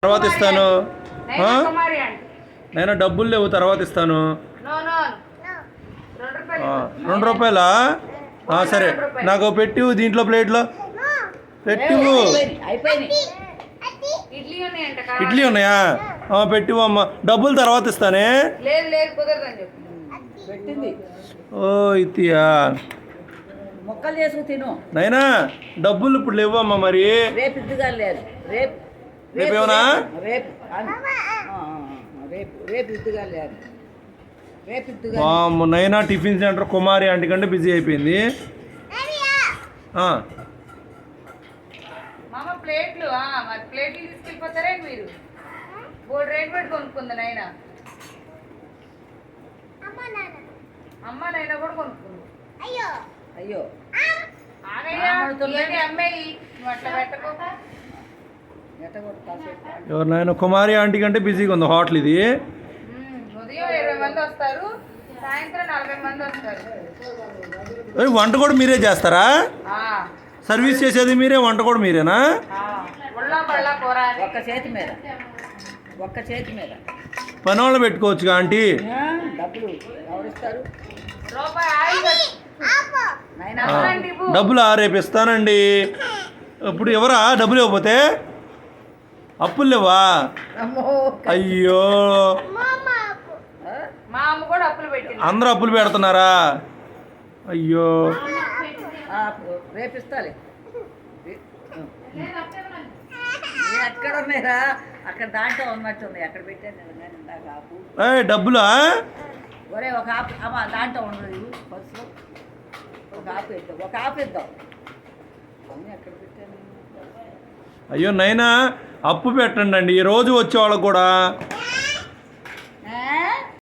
తర్వాత ఇస్తాను. నేను డబ్బులు లేవు, తర్వాత ఇస్తాను. 2 రూపాయలా? సరే, నాకు పెట్టివు దీంట్లో ప్లేట్లో పెట్టివు. ఇడ్లీ ఉన్నాయా? పెట్టివు అమ్మ, డబ్బులు తర్వాత ఇస్తానే. ఓ ఇతియా మొక్కలు చేసుకు తిను నైనా, డబ్బులు ఇప్పుడు లేవమ్మా. మరి రేపు ఇద్దుగా లేదు, రేపేమన్నా రేపు రేపు ఇద్దుగా లేదు, రేపు ఇద్దుగా. నైనా టిఫిన్ సెంటర్ కుమారి ఆంటీ కంటే బిజీ అయిపోయింది. ప్లేట్లు మరి ప్లేట్లు తీసుకెళ్ళిపోతారే మీరు? బోర్డు రేట్ పెట్టి కొనుక్కుంది నైనా. అమ్మ నైనా కూడా కొనుక్కుంది. అయ్యో అమ్మాయి అట్లా పెట్టుకో. ఎవరు నాయన? కుమారి ఆంటీ కంటే బిజీగా ఉంది హోటల్ ఇది. ఉదయం 20 మంది వస్తారు, సాయంత్రం 40 మంది వస్తారు. వంట కూడా మీరే చేస్తారా? సర్వీస్ చేసేది మీరే, వంట కూడా మీరేనా? ఒక్క చేతి మీద పని వాళ్ళు పెట్టుకోవచ్చుగా ఆంటీ. డబ్బులు ఎవరిస్తారు? డబ్బులు రేపు ఇస్తానండి. ఇప్పుడు ఎవరా డబ్బులు ఇవ్వకపోతే? అప్పులు లేవా? అయ్యో, అందరూ అప్పులు పెడుతున్నారా? అయ్యో, రేపు ఇస్తాలే. ఎక్కడ ఉన్నాయిరా? అక్కడ దాంట్లో ఉన్నట్టుంది, అక్కడ పెట్టాను ఇందాక ఆపు. డబ్బులా? ఒరే ఒక ఆపు అమ్మా, దాంట్లో ఉండదు బస్సులో. ఒక ఆపు ఇద్దాం అన్నీ అక్కడ పెట్టాను. అయ్యో నైనా, అప్పు పెట్టండి అండి, ఈ రోజు వచ్చే వాళ్ళకు కూడా.